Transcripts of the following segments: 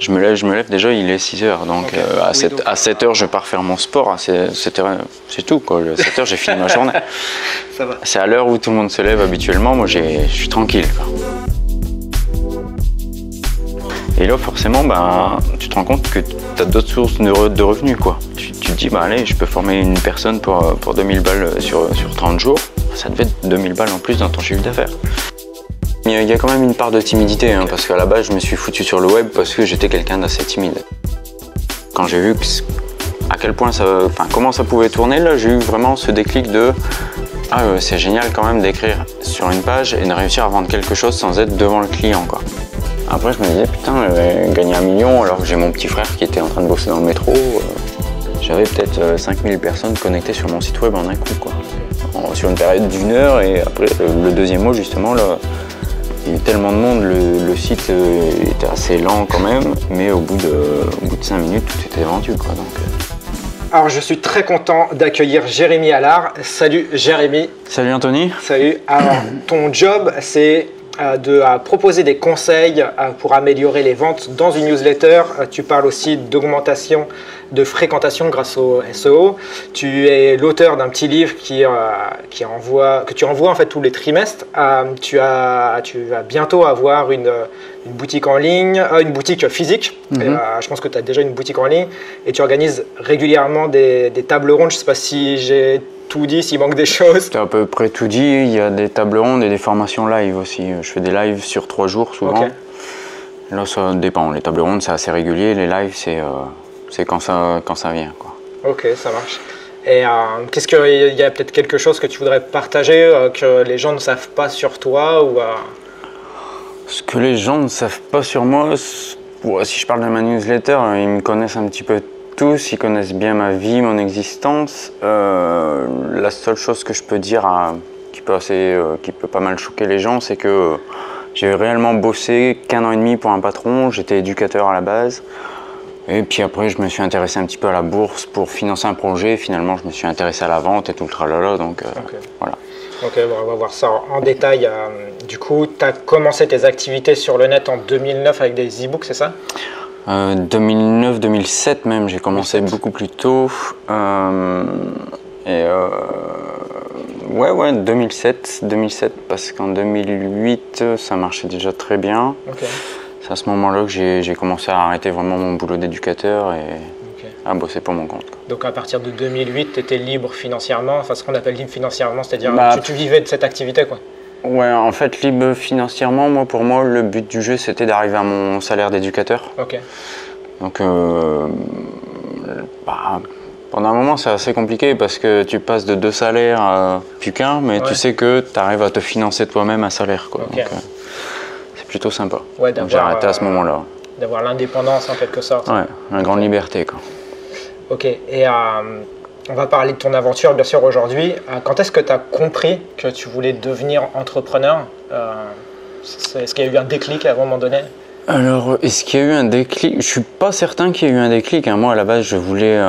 je me lève déjà, il est 6 heures. Donc, Okay. à 7 heures, je pars faire mon sport. C'est tout, quoi. À 7 heures, j'ai fini ma journée. Ça va. C'est à l'heure où tout le monde se lève habituellement. Moi, je suis tranquille, quoi. Et là, forcément, tu te rends compte que tu as d'autres sources de revenus, quoi. Tu te dis, allez, je peux former une personne pour 2000 balles sur 30 jours. Ça te fait 2000 balles en plus dans ton chiffre d'affaires. Il y a quand même une part de timidité, hein, parce qu'à la base, je me suis foutu sur le web parce que j'étais quelqu'un d'assez timide. Quand j'ai vu à quel point comment ça pouvait tourner, là, j'ai eu vraiment ce déclic de c'est génial quand même d'écrire sur une page et de réussir à vendre quelque chose sans être devant le client, quoi. Après, je me disais, putain, gagner 1 million alors que j'ai mon petit frère qui était en train de bosser dans le métro. J'avais peut-être 5000 personnes connectées sur mon site web en un coup, quoi. Sur une période d'1 heure, et après, le deuxième mois, justement, là, il y a eu tellement de monde, le site était assez lent quand même, mais au bout de 5 minutes, tout était vendu, quoi. Donc, Alors, je suis très content d'accueillir Jérémy Allard. Salut Jérémy. Salut Anthony. Salut. Alors, ton job, c'est de proposer des conseils pour améliorer les ventes dans une newsletter. Tu parles aussi d'augmentation de fréquentation grâce au SEO. Tu es l'auteur d'un petit livre que tu envoies en fait tous les trimestres. Tu vas bientôt avoir une boutique en ligne, une boutique physique. Je pense que tu as déjà une boutique en ligne et tu organises régulièrement des tables rondes. Je ne sais pas si j'ai tout dit, s'il manque des choses. Tu as à peu près tout dit. Il y a des tables rondes et des formations live aussi. Je fais des lives sur 3 jours souvent. Okay. Là, ça dépend. Les tables rondes, c'est assez régulier. Les lives, c'est quand ça vient, quoi. Ok, ça marche. Et qu'est-ce qu'il y a peut-être quelque chose que tu voudrais partager que les gens ne savent pas sur toi ou Ce que les gens ne savent pas sur moi, si je parle de ma newsletter, ils me connaissent un petit peu tous, ils connaissent bien ma vie, mon existence. La seule chose que je peux dire qui peut pas mal choquer les gens, c'est que j'ai réellement bossé qu'1 an et demi pour un patron. J'étais éducateur à la base. Et puis après, je me suis intéressé un petit peu à la bourse pour financer un projet. Finalement, je me suis intéressé à la vente et tout le tralala. Donc voilà. Ok, bon, on va voir ça en détail. Du coup, tu as commencé tes activités sur le net en 2009 avec des e-books, c'est ça? 2009-2007 même, j'ai commencé beaucoup plus tôt. Ouais, 2007 parce qu'en 2008, ça marchait déjà très bien. Okay. C'est à ce moment-là que j'ai commencé à arrêter vraiment mon boulot d'éducateur et à bosser pour mon compte, quoi. Donc à partir de 2008, tu étais libre financièrement, enfin ce qu'on appelle libre financièrement, c'est-à-dire que tu vivais de cette activité, quoi. Ouais, en fait, libre financièrement, pour moi, le but du jeu, c'était d'arriver à mon salaire d'éducateur. Ok. Donc, pendant un moment, c'est assez compliqué parce que tu passes de 2 salaires à plus qu'un, mais tu sais que tu arrives à te financer toi-même un salaire, quoi. Okay. Donc, c'est plutôt sympa. Ouais, donc j'ai arrêté à ce moment-là. D'avoir l'indépendance en quelque sorte. Ouais, une grande liberté, quoi. Ok, et on va parler de ton aventure bien sûr aujourd'hui. Quand est-ce que tu as compris que tu voulais devenir entrepreneur? Est-ce qu'il y a eu un déclic à un moment donné? Alors, est-ce qu'il y a eu un déclic? Je suis pas certain qu'il y ait eu un déclic, hein. Moi, à la base, je voulais,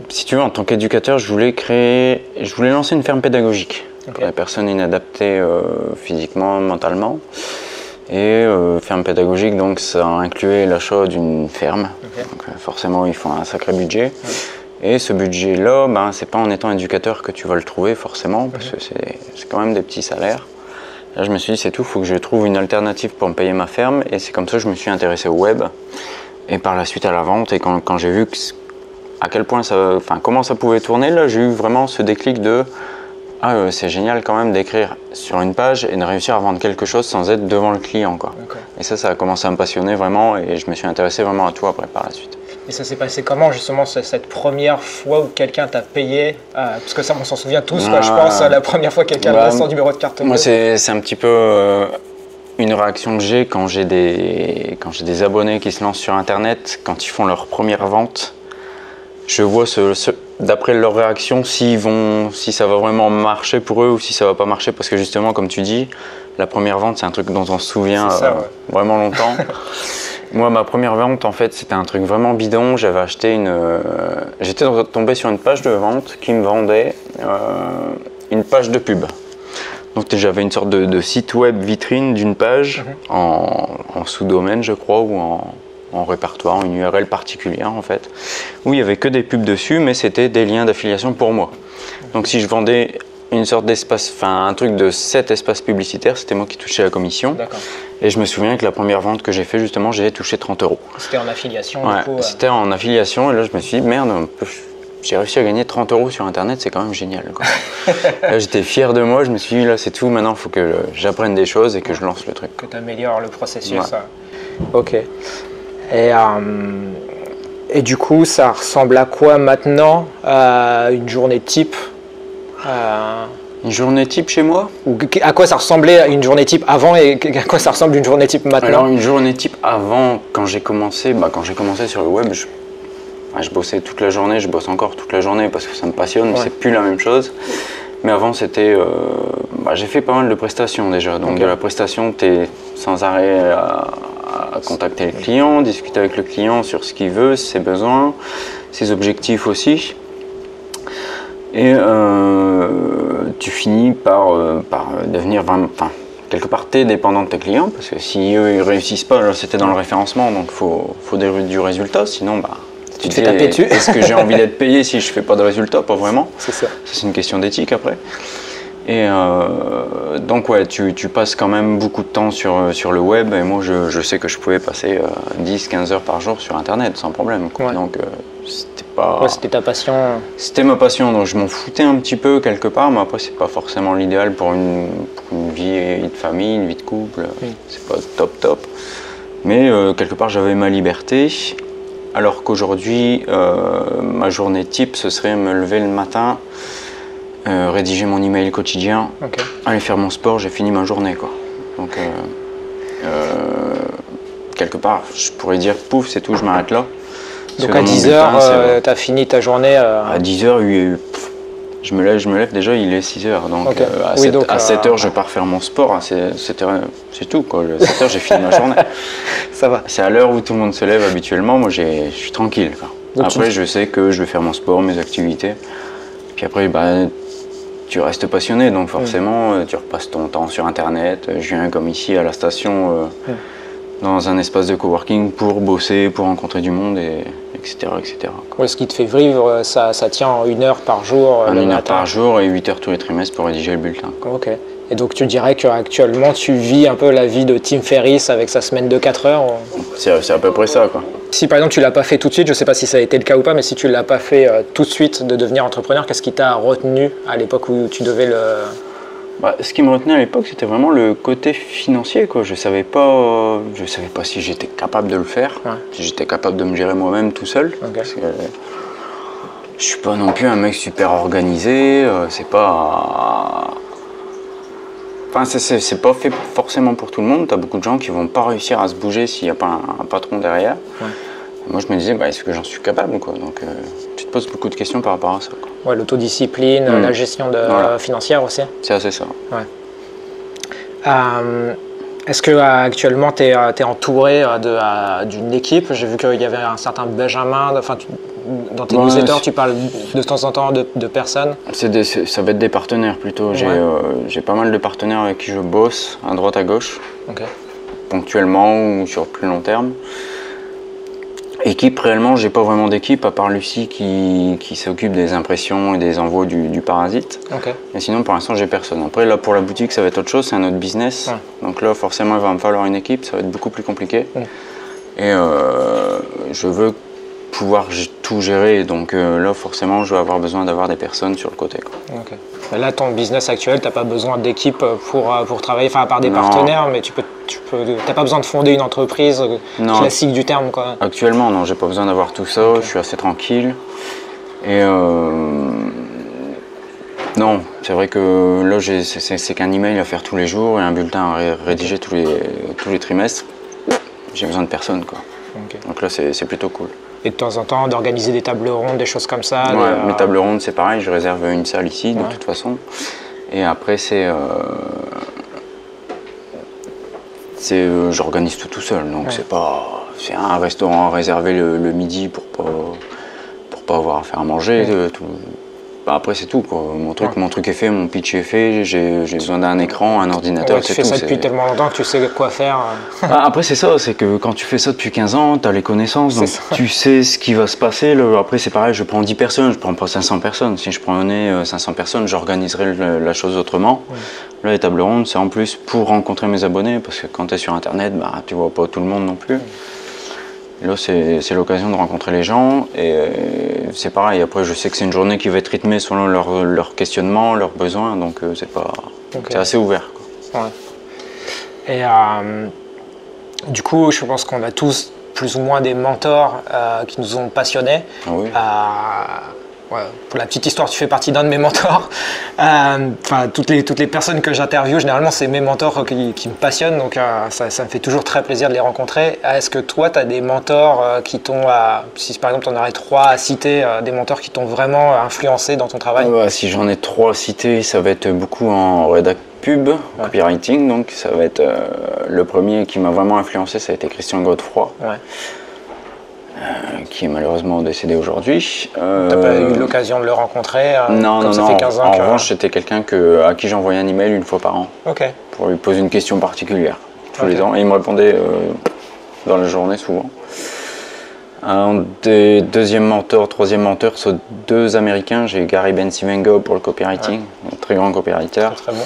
si tu veux, en tant qu'éducateur, je voulais lancer une ferme pédagogique pour les personnes inadaptées physiquement, mentalement. Et ferme pédagogique, donc ça incluait l'achat d'une ferme. Donc, forcément, il faut un sacré budget. Et ce budget-là, c'est pas en étant éducateur que tu vas le trouver forcément, parce que c'est quand même des petits salaires. Là, je me suis dit, c'est tout, il faut que je trouve une alternative pour me payer ma ferme. Et c'est comme ça que je me suis intéressé au web et par la suite à la vente. Et quand j'ai vu à quel point comment ça pouvait tourner, là, j'ai eu vraiment ce déclic de c'est génial quand même d'écrire sur une page et de réussir à vendre quelque chose sans être devant le client, quoi. Et ça a commencé à me passionner vraiment et je me suis intéressé vraiment à tout après par la suite. Et ça s'est passé comment justement cette première fois où quelqu'un t'a payé parce que ça, on s'en souvient tous, quoi, je pense, la première fois que quelqu'un a son numéro de carte. Moi, c'est un petit peu une réaction que j'ai quand j'ai des abonnés qui se lancent sur Internet, quand ils font leur première vente. Je vois d'après leur réaction si ça va vraiment marcher pour eux ou si ça va pas marcher, parce que justement, comme tu dis, la première vente, c'est un truc dont on se souvient vraiment longtemps. Moi, ma première vente, en fait, c'était un truc vraiment bidon. J'avais acheté j'étais tombé sur une page de vente qui me vendait une page de pub. Donc j'avais une sorte de site web vitrine d'une page en sous-domaine, je crois, ou en répertoire, une URL particulière en fait, où il n'y avait que des pubs dessus, mais c'était des liens d'affiliation pour moi. Donc si je vendais une sorte d'espace, enfin un truc de 7 espaces publicitaires, c'était moi qui touchais la commission. Et je me souviens que la première vente que j'ai fait, justement, j'ai touché 30 €. C'était en affiliation ouais, du coup c'était en affiliation, et là je me suis dit, merde, j'ai réussi à gagner 30 € sur internet, c'est quand même génial, quoi. Là j'étais fier de moi, je me suis dit, là c'est tout, maintenant il faut que j'apprenne des choses et que je lance le truc. Que tu améliores le processus. Ouais. Ok. Et du coup, ça ressemble à quoi maintenant, une journée type Une journée type chez moi? Ou à quoi ça ressemblait une journée type avant et à quoi ça ressemble une journée type maintenant? Alors une journée type avant, quand j'ai commencé sur le web, je bossais toute la journée, je bosse encore toute la journée parce que ça me passionne, mais c'est plus la même chose. Mais avant c'était, j'ai fait pas mal de prestations déjà, donc de la prestation tu es sans arrêt à contacter le client, discuter avec le client sur ce qu'il veut, ses besoins, ses objectifs aussi. Et tu finis par devenir vraiment, quelque part t'es dépendant de tes clients, parce que si eux ils réussissent pas, là c'était dans le référencement, donc faut du résultat, sinon tu te fais taper dessus. Est-ce que j'ai envie d'être payé si je fais pas de résultat? Pas vraiment. C'est ça. C'est une question d'éthique après. Et donc ouais, tu passes quand même beaucoup de temps sur le web, et moi je sais que je pouvais passer 10-15 heures par jour sur internet sans problème, quoi. Donc c'était pas... Ouais, c'était ta passion. C'était ma passion, donc je m'en foutais un petit peu quelque part, mais après c'est pas forcément l'idéal pour une vie de famille, une vie de couple, c'est pas top. Mais quelque part j'avais ma liberté, alors qu'aujourd'hui ma journée type ce serait me lever le matin, rédiger mon email quotidien, aller faire mon sport, j'ai fini ma journée, quoi. Donc quelque part je pourrais dire pouf, c'est tout, je m'arrête là. Donc à 10h, tu as fini ta journée À 10h, je me lève déjà, il est 6h. Donc à 7h, je pars faire mon sport. À 7h, c'est tout, quoi. À 7h, j'ai fini ma journée. Ça va. C'est à l'heure où tout le monde se lève habituellement. Moi, je suis tranquille, quoi. Après, je sais que je vais faire mon sport, mes activités. Puis après, tu restes passionné. Donc forcément, tu repasses ton temps sur Internet. Je viens comme ici à la station... dans un espace de coworking pour bosser, pour rencontrer du monde, etc. Ouais, ce qui te fait vivre, ça tient en 1 heure par jour. En 1 heure par jour et 8 heures tous les trimestres pour rédiger le bulletin. Ok. Et donc tu dirais qu'actuellement tu vis un peu la vie de Tim Ferriss avec sa semaine de 4 heures? C'est à peu près ça, quoi. Si par exemple tu l'as pas fait tout de suite, je sais pas si ça a été le cas ou pas, mais si tu l'as pas fait tout de suite de devenir entrepreneur, qu'est-ce qui t'a retenu à l'époque où tu devais le... Ce qui me retenait à l'époque, c'était vraiment le côté financier, quoi. Je savais pas si j'étais capable de le faire, si j'étais capable de me gérer moi-même tout seul. Parce que je suis pas non plus un mec super organisé, c'est pas... Enfin, c'est pas fait forcément pour tout le monde. T'as beaucoup de gens qui vont pas réussir à se bouger s'il n'y a pas un patron derrière. Moi, je me disais, est-ce que j'en suis capable, quoi. Donc, tu te poses beaucoup de questions par rapport à ça, quoi. Ouais, l'autodiscipline, la gestion financière aussi. C'est assez ça. Ouais. Est-ce que actuellement tu es entouré d'une équipe? J'ai vu qu'il y avait un certain Benjamin. Dans tes newsletters, tu parles de temps en temps de personnes. Ça va être des partenaires plutôt. J'ai pas mal de partenaires avec qui je bosse, à droite à gauche, ponctuellement ou sur plus long terme. Équipe, réellement, j'ai pas vraiment d'équipe, à part Lucie qui s'occupe des impressions et des envois du parasite. Et sinon, pour l'instant, j'ai personne. Après, là, pour la boutique, ça va être autre chose, c'est un autre business. Donc là, forcément, il va me falloir une équipe, ça va être beaucoup plus compliqué. Et je veux pouvoir tout gérer, donc là, forcément, je vais avoir besoin d'avoir des personnes sur le côté, quoi. Là, ton business actuel, tu n'as pas besoin d'équipe pour travailler, à part des partenaires, mais tu n'as pas besoin de fonder une entreprise classique du terme, quoi. Actuellement, non, j'ai pas besoin d'avoir tout ça, je suis assez tranquille. Et non, c'est vrai que là, c'est qu'un email à faire tous les jours et un bulletin à rédiger tous les trimestres. J'ai besoin de personne, quoi. Donc là, c'est plutôt cool. Et de temps en temps, d'organiser des tables rondes, des choses comme ça. Ouais, mes tables rondes, c'est pareil, je réserve une salle ici, de toute façon. Et après, j'organise tout seul, donc c'est un restaurant réservé le midi pour pas avoir à faire à manger. Bah, après c'est tout quoi. Mon truc est fait, mon pitch est fait, j'ai besoin d'un écran, un ordinateur, tu fais ça depuis tellement longtemps que tu sais quoi faire. Bah, après c'est ça, c'est que quand tu fais ça depuis 15 ans, tu as les connaissances, donc tu sais ce qui va se passer. Après c'est pareil, je prends 10 personnes, je prends pas 500 personnes. Si je prenais 500 personnes, j'organiserais la chose autrement. Là les tables rondes, c'est en plus pour rencontrer mes abonnés, parce que quand tu es sur internet, bah, tu vois pas tout le monde non plus. Là, c'est l'occasion de rencontrer les gens et c'est pareil. Après, je sais que c'est une journée qui va être rythmée selon leurs questionnements, leurs besoins, donc c'est assez ouvert, quoi. Ouais. Et du coup, je pense qu'on a tous plus ou moins des mentors qui nous ont passionnés. Ah oui. Ouais, pour la petite histoire, tu fais partie d'un de mes mentors. Toutes les personnes que j'interviewe, généralement, c'est mes mentors qui me passionnent, donc ça me fait toujours très plaisir de les rencontrer. Est-ce que toi, tu as des mentors qui t'ont, si par exemple, tu en aurais 3 à citer, des mentors qui t'ont vraiment influencé dans ton travail? Si j'en ai 3 à citer, ça va être beaucoup en rédac pub, copywriting, donc ça va être le premier qui m'a vraiment influencé, ça a été Christian Godefroy. Ouais. Qui est malheureusement décédé aujourd'hui. T'as pas eu l'occasion de le rencontrer? Non, ça fait 15 ans en revanche, c'était quelqu'un à qui j'envoyais un email une fois par an pour lui poser une question particulière tous les ans, et il me répondait dans la journée souvent. Un des deuxième mentor, troisième mentor, sont 2 Américains. J'ai Gary Bencivengo pour le copywriting, un très grand copywriter. Très bon.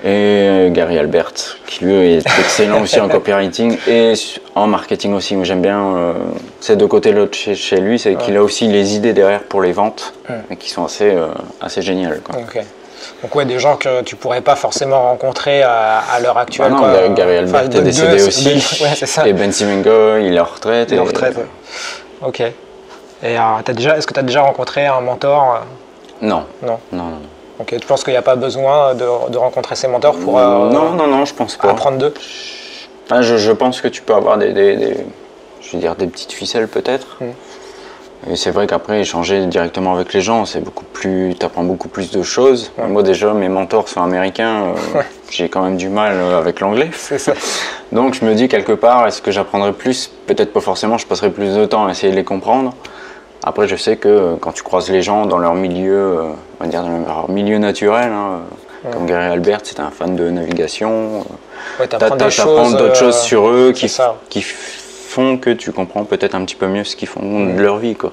Et Gary Albert, qui lui est excellent aussi en copywriting et en marketing aussi. Moi j'aime bien ces 2 côtés-là chez lui, c'est qu'il a aussi les idées derrière pour les ventes, et qui sont assez géniales, quoi. Donc des gens que tu pourrais pas forcément rencontrer à l'heure actuelle. Non, quoi. Gary Albert est décédé aussi, et Bencivengo, il est en retraite. Ok. Et est-ce que tu as déjà rencontré un mentor? Non. Ok, tu penses qu'il n'y a pas besoin de rencontrer ses mentors pour non, je pense pas. Apprendre d'eux? Je pense que tu peux avoir des petites ficelles peut-être. Et c'est vrai qu'après, échanger directement avec les gens, c'est beaucoup plus, t'apprends beaucoup plus de choses. Moi déjà, mes mentors sont américains, j'ai quand même du mal avec l'anglais. C'est ça. Donc je me dis quelque part, est-ce que j'apprendrai plus? Peut-être pas forcément, je passerai plus de temps à essayer de les comprendre. Après, je sais que quand tu croises les gens dans leur milieu, on va dire dans leur milieu naturel, comme Gary Albert, c'est un fan de navigation, t'apprends d'autres choses sur eux qui font que tu comprends peut-être un petit peu mieux ce qu'ils font de leur vie, quoi.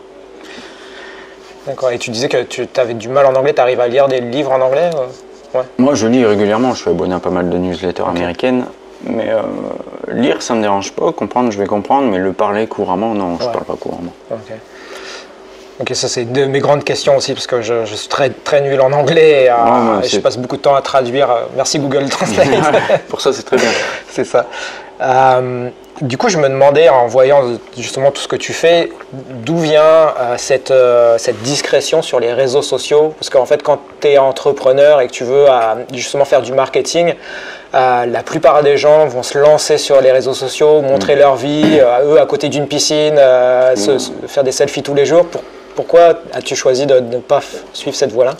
D'accord, et tu disais que tu avais du mal en anglais, tu arrives à lire des livres en anglais? Moi, je lis régulièrement, je suis abonné à pas mal de newsletters américaines. Mais lire, ça me dérange pas, comprendre, je vais comprendre, mais le parler couramment, non, je parle pas couramment. Ok, ça c'est une de mes grandes questions aussi, parce que je suis très, très nul en anglais et je passe beaucoup de temps à traduire. Merci Google Translate. Pour ça, c'est très bien. C'est ça. Du coup, je me demandais, en voyant justement tout ce que tu fais, d'où vient cette discrétion sur les réseaux sociaux? Parce qu'en fait, quand tu es entrepreneur et que tu veux justement faire du marketing, la plupart des gens vont se lancer sur les réseaux sociaux, montrer leur vie, eux à côté d'une piscine, faire des selfies tous les jours. Pourquoi as-tu choisi de ne pas suivre cette voie-là?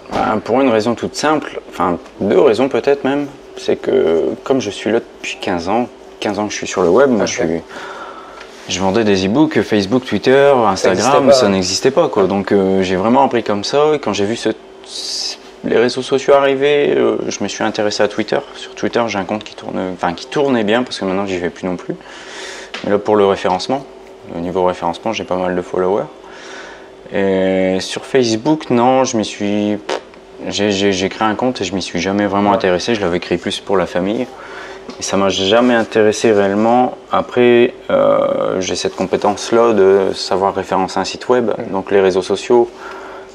Pour une raison toute simple, enfin 2 raisons peut-être même. C'est que comme je suis là depuis 15 ans que je suis sur le web, moi je vendais des e-books, Facebook, Twitter, Instagram, ça n'existait pas, quoi. Donc j'ai vraiment appris comme ça, et quand j'ai vu les réseaux sociaux arriver, je me suis intéressé à Twitter. Sur Twitter, j'ai un compte qui tournait bien, parce que maintenant j'y vais plus non plus. Mais là pour le référencement, au niveau référencement, j'ai pas mal de followers. Et sur Facebook, non, j'ai créé un compte et je m'y suis jamais vraiment intéressé. Je l'avais créé plus pour la famille. Et ça m'a jamais intéressé réellement. Après, j'ai cette compétence-là de savoir référencer un site web. Donc les réseaux sociaux,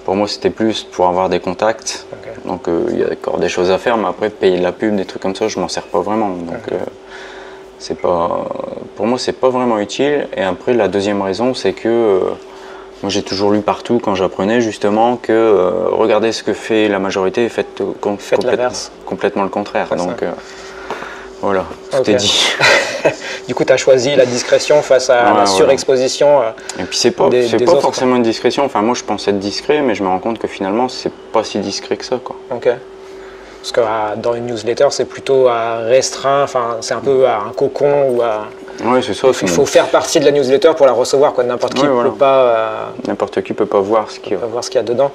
pour moi, c'était plus pour avoir des contacts. Donc il y a encore des choses à faire, mais après, payer de la pub, des trucs comme ça, je m'en sers pas vraiment. Donc pour moi, c'est pas vraiment utile. Et après, la deuxième raison, c'est que moi, j'ai toujours lu partout quand j'apprenais justement que regardez ce que fait la majorité et faites complètement le contraire. Donc voilà, tout est dit. Du coup, tu as choisi la discrétion face à la surexposition. Et puis c'est pas forcément une discrétion. Enfin, moi, je pensais être discret, mais je me rends compte que finalement, c'est pas si discret que ça, quoi. Ok. Parce que dans une newsletter, c'est plutôt restreint. Enfin, c'est un peu un cocon ou Oui, c'est ça. Il faut faire partie de la newsletter pour la recevoir, quoi. N'importe qui peut pas. N'importe qui peut pas voir ce qu'il y a. Dedans.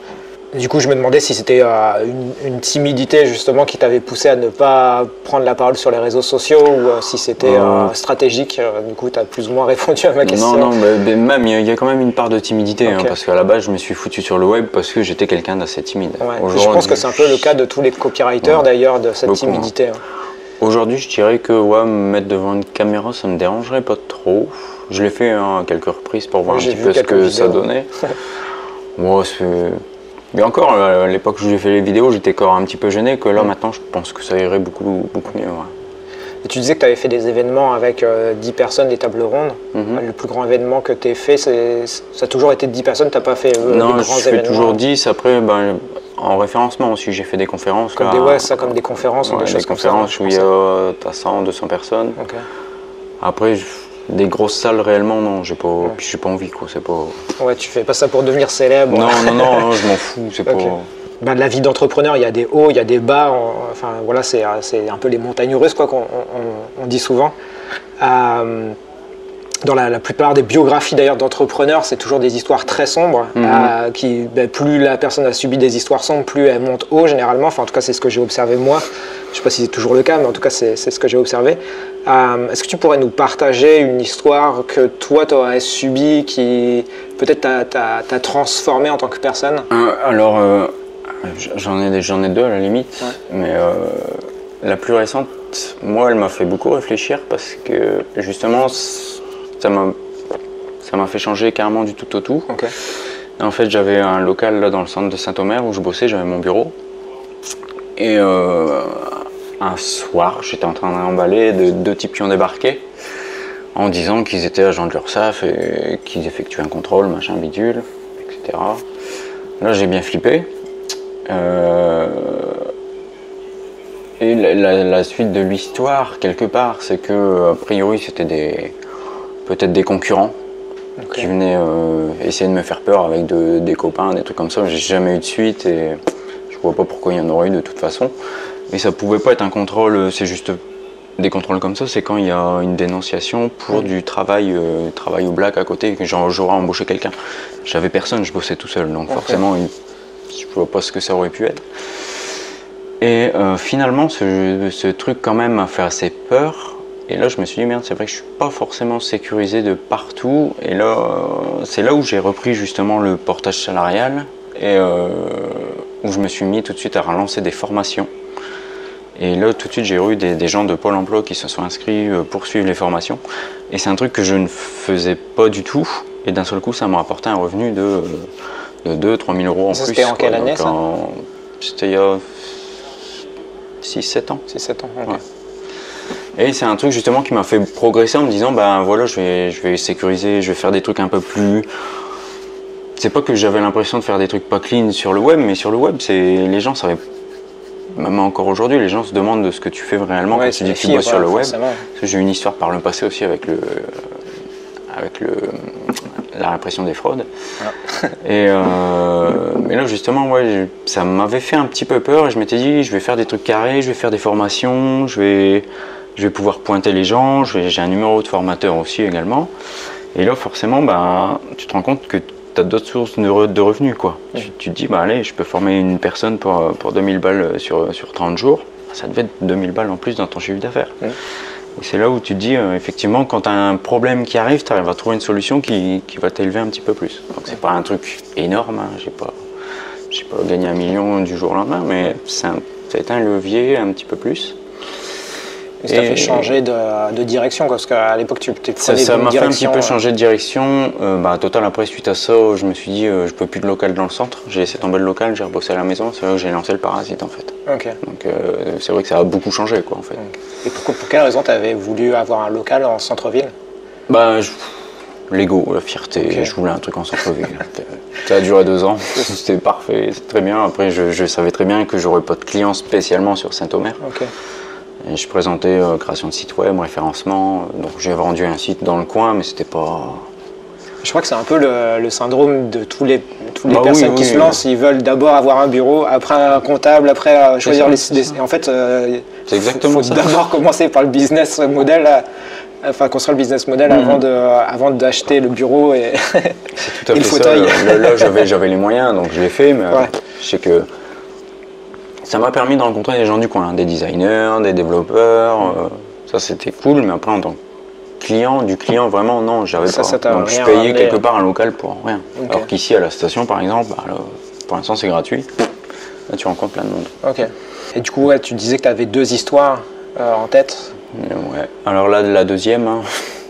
Du coup, je me demandais si c'était une timidité justement qui t'avait poussé à ne pas prendre la parole sur les réseaux sociaux ou si c'était stratégique. Du coup, tu as plus ou moins répondu à ma question. Non, mais même il y a quand même une part de timidité, hein, parce qu'à la base, je me suis foutu sur le web parce que j'étais quelqu'un d'assez timide. Ouais. Je pense que c'est un peu le cas de tous les copywriters d'ailleurs, de cette timidité. Aujourd'hui, je dirais que me mettre devant une caméra, ça me dérangerait pas trop. Je l'ai fait à quelques reprises pour voir un petit peu ce que ça donnait. Mais encore, à l'époque où j'ai fait les vidéos, j'étais encore un petit peu gêné, que là maintenant je pense que ça irait beaucoup mieux. Ouais. Et tu disais que tu avais fait des événements avec 10 personnes, des tables rondes. Le plus grand événement que tu as fait, ça a toujours été 10 personnes, tu n'as pas fait des grands événements? Non, je fais toujours 10. Après, en référencement aussi, j'ai fait des conférences. Comme comme des conférences ou des choses comme ça? Des conférences où il y a 100, 200 personnes. Okay. Après, des grosses salles réellement, non, j'ai pas envie, quoi, c'est pas... Ouais, tu fais pas ça pour devenir célèbre. Non, je m'en fous, c'est okay. Pas... la vie d'entrepreneur, il y a des hauts, il y a des bas, enfin voilà, c'est un peu les montagnes russes, quoi, qu'on dit souvent. Dans la plupart des biographies d'ailleurs d'entrepreneurs, c'est toujours des histoires très sombres, plus la personne a subi des histoires sombres, plus elle monte haut généralement, enfin en tout cas c'est ce que j'ai observé moi. Je ne sais pas si c'est toujours le cas, mais en tout cas c'est ce que j'ai observé. Est-ce que tu pourrais nous partager une histoire que toi tu aurais subie, qui peut-être t'a transformé en tant que personne? Alors j'en ai deux à la limite, mais la plus récente, moi elle m'a fait beaucoup réfléchir parce que justement ça m'a fait changer carrément du tout au tout. Okay. En fait, j'avais un local là dans le centre de Saint-Omer où je bossais, j'avais mon bureau. Et un soir, j'étais en train d'emballer deux types qui ont débarqué en disant qu'ils étaient agents de l'URSSAF et qu'ils effectuaient un contrôle, machin bidule, etc. Là, j'ai bien flippé. Et la suite de l'histoire, quelque part, c'est que, a priori, c'était peut-être des concurrents qui venaient essayer de me faire peur avec des copains, des trucs comme ça. J'ai jamais eu de suite et je vois pas pourquoi il y en aurait eu de toute façon. Mais ça pouvait pas être un contrôle, c'est juste des contrôles comme ça, c'est quand il y a une dénonciation pour du travail au black à côté, que j'aurais embauché quelqu'un. J'avais personne, je bossais tout seul, donc forcément je vois pas ce que ça aurait pu être. Et finalement ce truc quand même m'a fait assez peur. Et là, je me suis dit, merde, c'est vrai que je suis pas forcément sécurisé de partout. Et là, c'est là où j'ai repris justement le portage salarial et où je me suis mis tout de suite à relancer des formations. Et là, tout de suite, j'ai eu des gens de Pôle emploi qui se sont inscrits pour suivre les formations. Et c'est un truc que je ne faisais pas du tout. Et d'un seul coup, ça m'a rapporté un revenu de 2-3 000 euros en plus. C'était en quelle année, ça? C'était il y a 6-7 ans. 6-7 ans, ok. Ouais. Et c'est un truc justement qui m'a fait progresser en me disant, voilà, je vais sécuriser, je vais faire des trucs un peu plus... C'est pas que j'avais l'impression de faire des trucs pas clean sur le web, mais sur le web, les gens savaient... Même encore aujourd'hui, les gens se demandent de ce que tu fais réellement quand tu dis que tu bosses sur le web. Parce que j'ai eu une histoire par le passé aussi avec la répression des fraudes. Ah. Mais là justement, ça m'avait fait un petit peu peur et je m'étais dit, je vais faire des trucs carrés, je vais faire des formations, je vais pouvoir pointer les gens, j'ai un numéro de formateur aussi également. Et là forcément, tu te rends compte que tu as d'autres sources de revenus, quoi. Tu te dis, allez, je peux former une personne pour 2000 balles sur 30 jours. Ça devait être 2000 balles en plus dans ton chiffre d'affaires. Et c'est là où tu te dis, effectivement, quand tu as un problème qui arrive, tu arrives à trouver une solution qui va t'élever un petit peu plus. Donc c'est pas un truc énorme, hein. J'ai pas gagné 1 million du jour au lendemain, mais ça a été un levier un petit peu plus. Et ça t'a fait changer de direction, parce qu'à l'époque tu prenais ça m'a fait un petit peu changer de direction. Total, après, suite à ça, je me suis dit, je peux plus de local dans le centre. J'ai laissé tomber le local, j'ai rebossé à la maison. C'est là que j'ai lancé le Parasite, en fait. Okay. Donc c'est vrai que ça a beaucoup changé, quoi, en fait. Et pour quelle raison tu avais voulu avoir un local en centre-ville? L'ego, la fierté, je voulais un truc en centre-ville. Ça a duré 2 ans, c'était parfait, c'est très bien. Après, je savais très bien que j'aurais pas de clients spécialement sur Saint-Omer. Et je présentais création de site web, référencement, donc j'ai vendu un site dans le coin, mais c'était pas... Je crois que c'est un peu le syndrome de toutes les personnes qui se lancent. Ils veulent d'abord avoir un bureau, après un comptable, après choisir les... En fait, c'est exactement faut d'abord commencer par le business model, construire le business model avant d'acheter le bureau et, c'est tout à et fait le fauteuil. Là, j'avais les moyens, donc je l'ai fait, mais Je sais que ça m'a permis de rencontrer des gens du coin, des designers, des développeurs. Ça, c'était cool, mais après, en tant que client, vraiment, non, j'avais pas. Donc, je payais quelque part un local pour rien. Okay. Alors qu'ici, à la station, par exemple, bah, là, pour l'instant, c'est gratuit. Là, tu rencontres plein de monde. Ok. Et du coup, ouais, tu disais que tu avais 2 histoires en tête. Ouais. Alors là, la deuxième,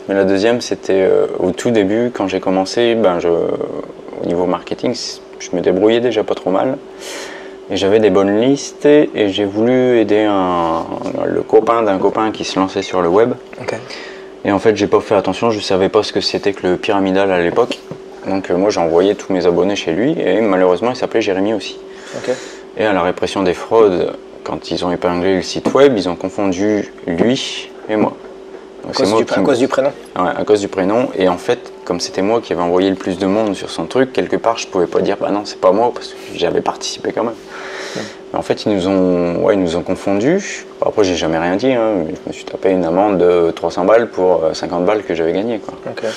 mais la deuxième, c'était au tout début, quand j'ai commencé, au niveau marketing, je me débrouillais déjà pas trop mal. Et j'avais des bonnes listes et j'ai voulu aider le copain d'un copain qui se lançait sur le web. Okay. Et en fait, j'ai pas fait attention, je savais pas ce que c'était que le pyramidal à l'époque. Donc moi, j'ai envoyé tous mes abonnés chez lui et malheureusement, il s'appelait Jérémy aussi. Okay. Et à la répression des fraudes, quand ils ont épinglé le site web, ils ont confondu lui et moi. Donc à cause du prénom? Ouais, à cause du prénom. Et en fait, comme c'était moi qui avais envoyé le plus de monde sur son truc, quelque part, je pouvais pas dire bah non, c'est pas moi parce que j'avais participé quand même. Mais en fait, ils nous ont confondus. Après, j'ai jamais rien dit. Je me suis tapé une amende de 300 balles pour 50 balles que j'avais gagné. Quoi. Okay.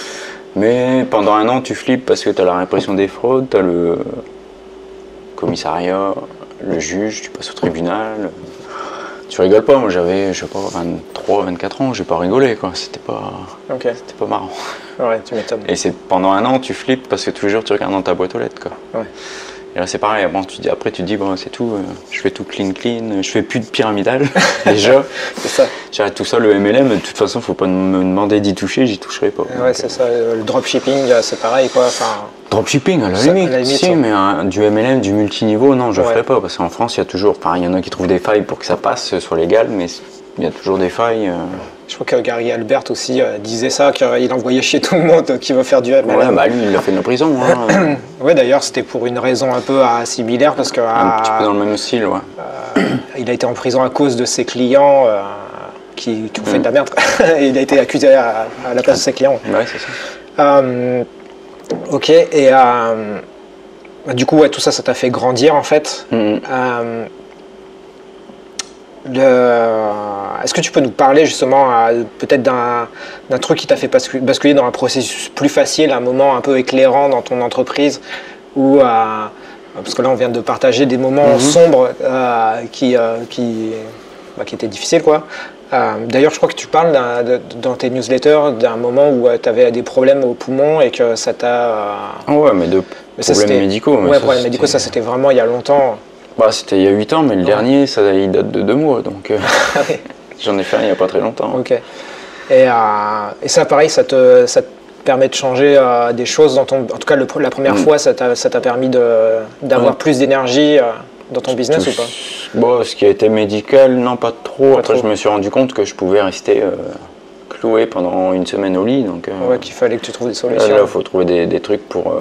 Mais pendant un an, tu flippes parce que tu as la répression des fraudes, tu as le commissariat, le juge, tu passes au tribunal. Tu rigoles pas, moi j'avais, je sais pas, 23, 24 ans, j'ai pas rigolé quoi, c'était pas marrant. Ouais, tu m'étonnes. Et c'est pendant un an, tu flippes parce que tous les jours tu regardes dans ta boîte aux lettres quoi. Ouais. Et là c'est pareil, après tu te dis bon c'est tout, je fais tout clean, je fais plus de pyramidal déjà. C'est ça. J'arrête tout ça, le MLM, de toute façon faut pas me demander d'y toucher, j'y toucherai pas. Ouais, c'est ça, le dropshipping c'est pareil quoi. Dropshipping à la limite, si, mais du MLM, du multiniveau, non, je ferai pas, parce qu'en France, il y a toujours, il y en a qui trouvent des failles pour que ça passe, ce soit légal, mais il y a toujours des failles. Je crois que Gary Albert aussi disait ça, qu'il envoyait chez tout le monde qui veut faire du MLM. Ouais, bah lui, il l'a fait de la prison. Ouais, d'ailleurs, c'était pour une raison un peu similaire, parce que... Un petit peu dans le même style, ouais. Il a été en prison à cause de ses clients qui ont fait de la merde. Il a été accusé à la place de ses clients. Ouais, c'est ça. Ok, et du coup, ouais, tout ça, ça t'a fait grandir en fait. Est-ce que tu peux nous parler justement peut-être d'un truc qui t'a fait basculer dans un processus plus facile, un moment un peu éclairant dans ton entreprise où, parce que là on vient de partager des moments sombres qui étaient difficiles quoi. D'ailleurs, je crois que tu parles dans tes newsletters d'un moment où tu avais des problèmes aux poumons et que ça t'a... Ouais, mais problèmes médicaux. Ouais, problèmes médicaux, ça c'était vraiment il y a longtemps. Bah, c'était il y a 8 ans, mais le dernier, il date de 2 mois, donc j'en ai fait un il n'y a pas très longtemps. Ok. Et ça, pareil, ça te permet de changer des choses en tout cas, la première fois, ça t'a permis d'avoir plus d'énergie dans ton business ou pas? Bon, ce qui a été médical, non, pas trop. Après, je me suis rendu compte que je pouvais rester cloué pendant une semaine au lit. Donc, ouais, qu'il fallait que tu trouves des solutions. Là, il faut trouver des trucs pour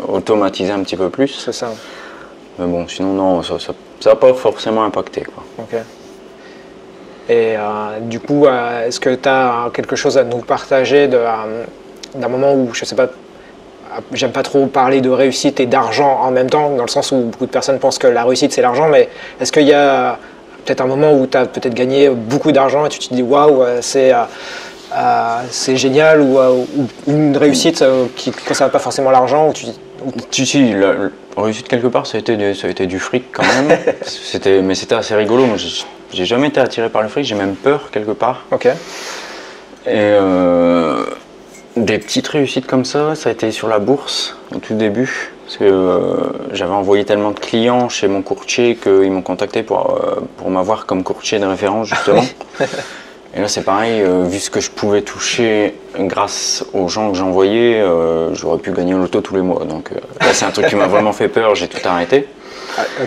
automatiser un petit peu plus. C'est ça. Mais bon, sinon, non, ça n'a pas forcément impacté, quoi. Ok. Et du coup, est-ce que tu as quelque chose à nous partager d'un moment où, je sais pas, j'aime pas trop parler de réussite et d'argent en même temps, dans le sens où beaucoup de personnes pensent que la réussite c'est l'argent, mais est-ce qu'il y a peut-être un moment où tu as peut-être gagné beaucoup d'argent et tu te dis waouh, c'est génial, ou une réussite qui ne concerne pas forcément l'argent, où tu dis... Si, la réussite quelque part, ça a été du fric quand même. Mais c'était assez rigolo. Moi, j'ai jamais été attiré par le fric, j'ai même peur quelque part. Ok. Et des petites réussites comme ça a été sur la bourse au tout début. Parce que j'avais envoyé tellement de clients chez mon courtier qu'ils m'ont contacté pour m'avoir comme courtier de référence justement. Et là c'est pareil, vu ce que je pouvais toucher grâce aux gens que j'envoyais, j'aurais pu gagner au loto tous les mois. Donc là c'est un truc qui m'a vraiment fait peur, j'ai tout arrêté.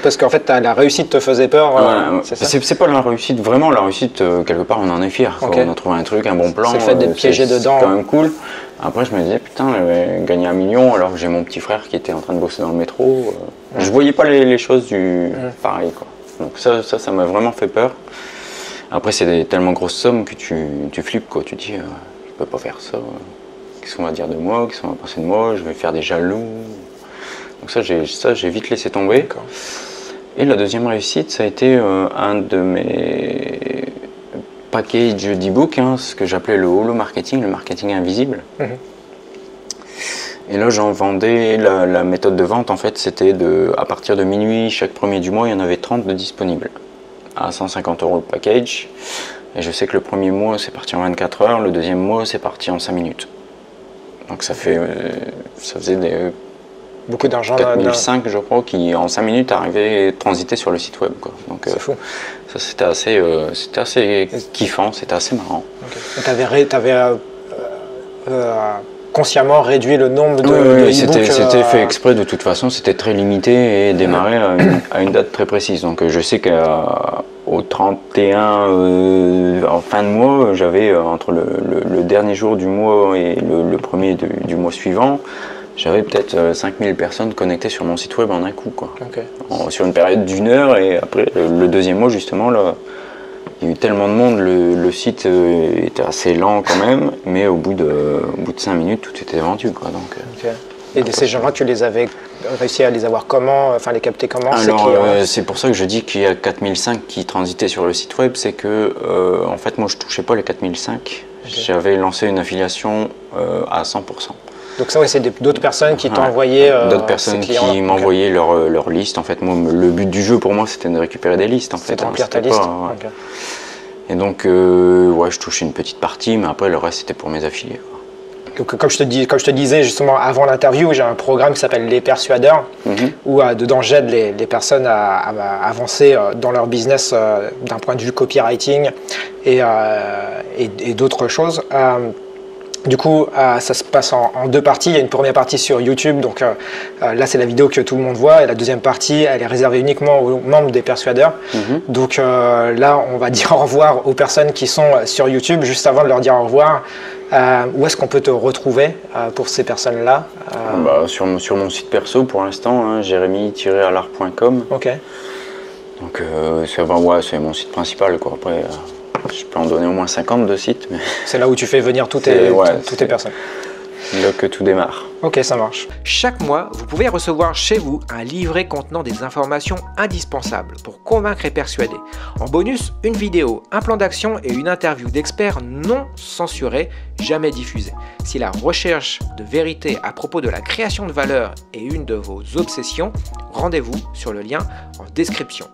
Parce qu'en fait la réussite te faisait peur, c'est pas la réussite, vraiment la réussite, quelque part on en est fier. Okay. On a trouvé un truc, un bon plan. C'est le fait d'être piégé dedans. C'est quand même cool. Après je me disais putain, j'avais gagné 1 million alors que j'ai mon petit frère qui était en train de bosser dans le métro. Je voyais pas les choses pareil quoi. Donc ça m'a vraiment fait peur. Après c'est tellement grosses sommes que tu flippes quoi, tu te dis je peux pas faire ça. Qu'est-ce qu'on va dire de moi, qu'est-ce qu'on va penser de moi, je vais faire des jaloux. Donc ça j'ai vite laissé tomber. Et la deuxième réussite, ça a été un de mes packages d'e-book, ce que j'appelais le holo marketing, le marketing invisible. Et là, j'en vendais, la méthode de vente, en fait, c'était à partir de minuit, chaque premier du mois, il y en avait 30 de disponibles, à 150 € le package. Et je sais que le premier mois, c'est parti en 24 heures, le deuxième mois, c'est parti en 5 minutes. Donc ça faisait beaucoup d'argent. 4005, je crois, qui en 5 minutes arrivaient, transitaient sur le site web, quoi. Donc c'est fou. ça, c'était assez kiffant, c'était assez marrant. Okay. Tu avais consciemment réduit le nombre de oui, e-books. C'était fait exprès, de toute façon, c'était très limité et démarré à une date très précise. Donc je sais qu'au 31, en fin de mois, j'avais entre le dernier jour du mois et le premier du mois suivant, j'avais peut-être 5000 personnes connectées sur mon site web en un coup, quoi. Okay. Sur une période d'1 heure, et après le deuxième mois, justement, là, il y a eu tellement de monde, le site était assez lent quand même, mais au bout de 5 minutes, tout était vendu, quoi. Donc, okay. Et ces gens-là, tu les avais réussi à les avoir comment, enfin les capter comment? Alors, c'est pour ça que je dis qu'il y a 4005 qui transitaient sur le site web, c'est que, en fait, moi, je touchais pas les 4005. Okay. J'avais lancé une affiliation à 100%. Donc ça, ouais, c'est d'autres personnes qui t'ont envoyé d'autres personnes qui m'envoyaient leur liste. En fait, moi, le but du jeu pour moi, c'était de récupérer des listes. En fait, de remplir ta liste. Okay. Et donc, ouais, je touchais une petite partie, mais après, le reste, c'était pour mes affiliés. Donc, comme je te disais justement avant l'interview, j'ai un programme qui s'appelle Les Persuadeurs, où dedans j'aide les personnes à avancer dans leur business d'un point de vue copywriting et d'autres choses. Du coup, ça se passe en deux parties. Il y a une première partie sur YouTube, donc là c'est la vidéo que tout le monde voit, et la deuxième partie, elle est réservée uniquement aux membres des Persuadeurs. Donc là, on va dire au revoir aux personnes qui sont sur YouTube. Juste avant de leur dire au revoir, où est-ce qu'on peut te retrouver pour ces personnes-là? Sur mon site perso pour l'instant, hein, jérémy-allard.com. Ok. Donc c'est mon site principal, quoi. Après, je peux en donner au moins 50 de sites. Mais... C'est là où tu fais venir toutes tes personnes. Là que tout démarre. Ok, ça marche. Chaque mois, vous pouvez recevoir chez vous un livret contenant des informations indispensables pour convaincre et persuader. En bonus, une vidéo, un plan d'action et une interview d'experts non censurés, jamais diffusés. Si la recherche de vérité à propos de la création de valeur est une de vos obsessions, rendez-vous sur le lien en description.